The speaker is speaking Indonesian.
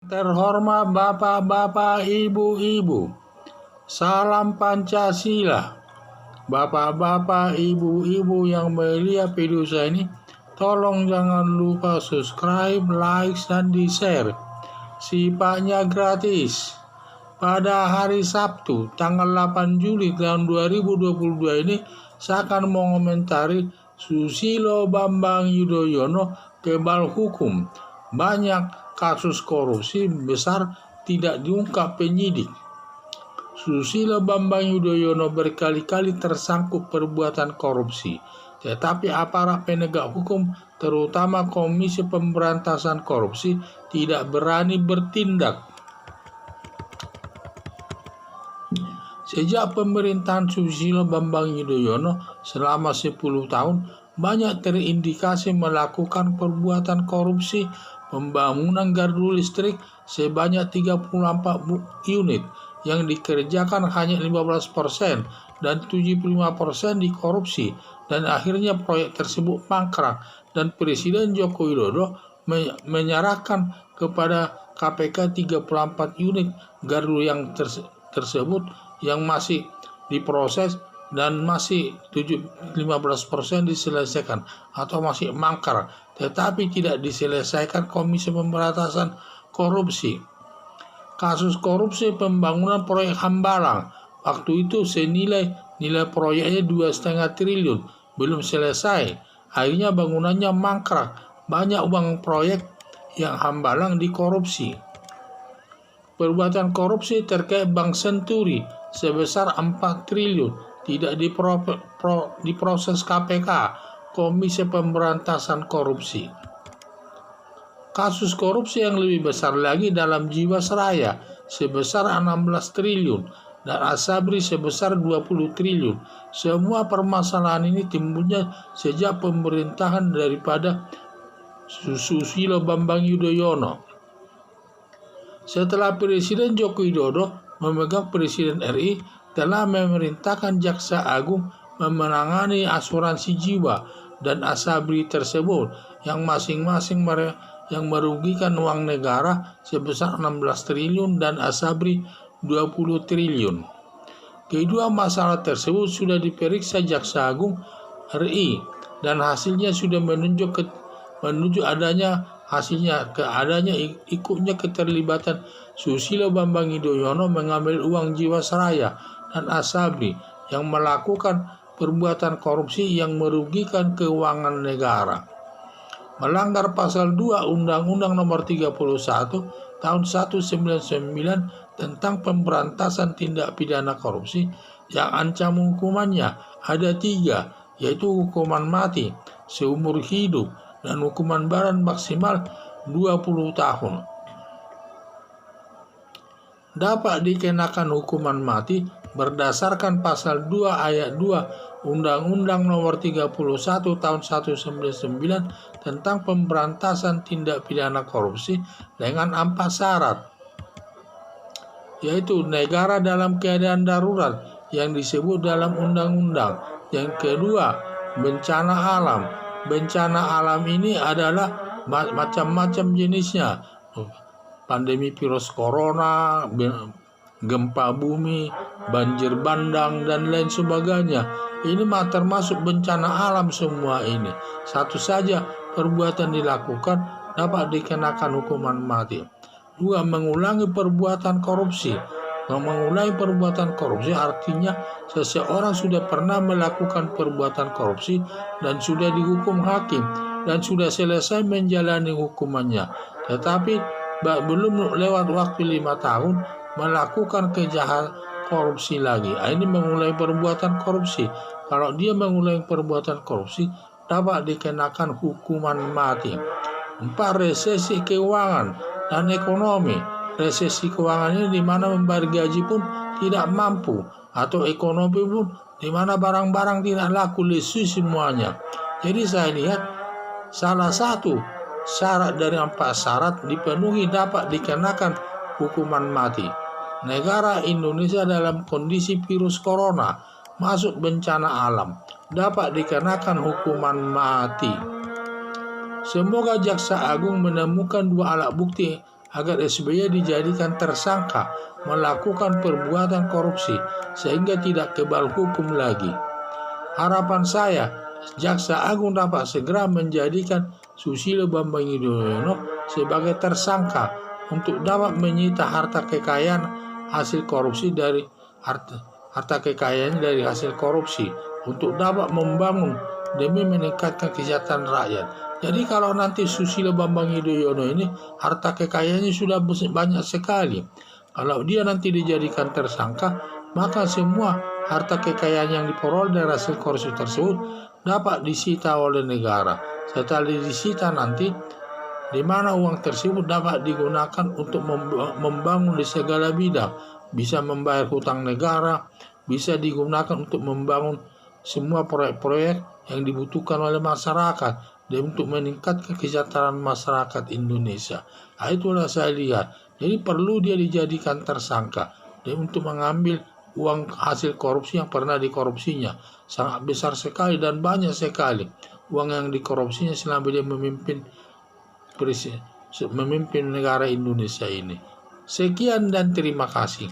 Terhormat Bapak-bapak, Ibu-ibu, salam Pancasila. Bapak-bapak, Ibu-ibu yang melihat video saya ini, tolong jangan lupa subscribe, like, dan di-share. Sifatnya gratis. Pada hari Sabtu, tanggal 8 Juli tahun 2022 ini, saya akan mengomentari Susilo Bambang Yudhoyono kebal hukum. Banyak kasus korupsi besar tidak diungkap penyidik. Susilo Bambang Yudhoyono berkali-kali tersangkut perbuatan korupsi, tetapi aparat penegak hukum, terutama Komisi Pemberantasan Korupsi, tidak berani bertindak. Sejak pemerintahan Susilo Bambang Yudhoyono selama 10 tahun, banyak terindikasi melakukan perbuatan korupsi. Pembangunan gardu listrik sebanyak 34 unit yang dikerjakan hanya 15% dan 75% dikorupsi, dan akhirnya proyek tersebut mangkrak dan Presiden Joko Widodo menyerahkan kepada KPK 34 unit gardu yang tersebut yang masih diproses dan masih 15% diselesaikan atau masih mangkrak, tetapi tidak diselesaikan Komisi Pemberantasan Korupsi. Kasus korupsi pembangunan proyek Hambalang, waktu itu nilai proyeknya 2,5 triliun, belum selesai. Akhirnya bangunannya mangkrak. Banyak uang proyek yang Hambalang dikorupsi. Perbuatan korupsi terkait Bank Senturi sebesar 4 triliun tidak diproses KPK, Komisi Pemberantasan Korupsi. Kasus korupsi yang lebih besar lagi dalam Jiwasraya sebesar 16 triliun dan Asabri sebesar 20 triliun. Semua permasalahan ini timbulnya sejak pemerintahan daripada Susilo Bambang Yudhoyono. Setelah Presiden Joko Widodo memegang Presiden RI, telah memerintahkan Jaksa Agung menangani asuransi jiwa dan Asabri tersebut yang masing-masing yang merugikan uang negara sebesar 16 triliun dan Asabri 20 triliun. Kedua masalah tersebut sudah diperiksa Jaksa Agung RI dan hasilnya sudah menunjuk adanya ikutnya keterlibatan Susilo Bambang Yudhoyono mengambil uang Jiwasraya dan Asabri yang melakukan perbuatan korupsi yang merugikan keuangan negara. Melanggar pasal 2 Undang-Undang Nomor 31 Tahun 1999 tentang pemberantasan tindak pidana korupsi yang ancam hukumannya ada 3, yaitu hukuman mati, seumur hidup, dan hukuman badan maksimal 20 tahun. Dapat dikenakan hukuman mati berdasarkan pasal 2 ayat 2 Undang-Undang Nomor 31 Tahun 1999 tentang pemberantasan tindak pidana korupsi dengan 4 syarat, yaitu negara dalam keadaan darurat yang disebut dalam undang-undang. Yang kedua, bencana alam. Bencana alam ini adalah macam-macam jenisnya. Pandemi virus corona, gempa bumi, banjir bandang, dan lain sebagainya. Ini termasuk bencana alam semua ini. Satu saja perbuatan dilakukan dapat dikenakan hukuman mati. 2. Mengulangi perbuatan korupsi. Mengulangi perbuatan korupsi artinya seseorang sudah pernah melakukan perbuatan korupsi dan sudah dihukum hakim dan sudah selesai menjalani hukumannya, tetapi belum lewat waktu 5 tahun melakukan kejahatan korupsi lagi. Ini mengulangi perbuatan korupsi. Kalau dia mengulangi perbuatan korupsi dapat dikenakan hukuman mati. 4. Resesi keuangan dan ekonomi. Resesi keuangan ini di mana membayar gaji pun tidak mampu, atau ekonomi pun di mana barang-barang tidak laku, lesu semuanya. Jadi saya lihat salah satu syarat dari 4 syarat dipenuhi dapat dikenakan hukuman mati. Negara Indonesia dalam kondisi virus corona, masuk bencana alam, dapat dikenakan hukuman mati. Semoga Jaksa Agung menemukan 2 alat bukti agar SBY dijadikan tersangka melakukan perbuatan korupsi sehingga tidak kebal hukum lagi. Harapan saya, Jaksa Agung dapat segera menjadikan Susilo Bambang Yudhoyono sebagai tersangka untuk dapat menyita harta kekayaan hasil korupsi dari harta kekayaan dari hasil korupsi untuk dapat membangun demi meningkatkan kesejahteraan rakyat. Jadi kalau nanti Susilo Bambang Yudhoyono ini harta kekayaannya sudah banyak sekali. Kalau dia nanti dijadikan tersangka, maka semua harta kekayaan yang diperoleh dari hasil korupsi tersebut dapat disita oleh negara. Setelah disita nanti, di mana uang tersebut dapat digunakan untuk membangun di segala bidang. Bisa membayar hutang negara, bisa digunakan untuk membangun semua proyek-proyek yang dibutuhkan oleh masyarakat dan untuk meningkatkan kesejahteraan masyarakat Indonesia. Nah, itulah saya lihat. Jadi perlu dia dijadikan tersangka dan untuk mengambil uang hasil korupsi yang pernah dikorupsinya. Sangat besar sekali dan banyak sekali uang yang dikorupsinya selama dia memimpin negara Indonesia ini. Sekian dan terima kasih.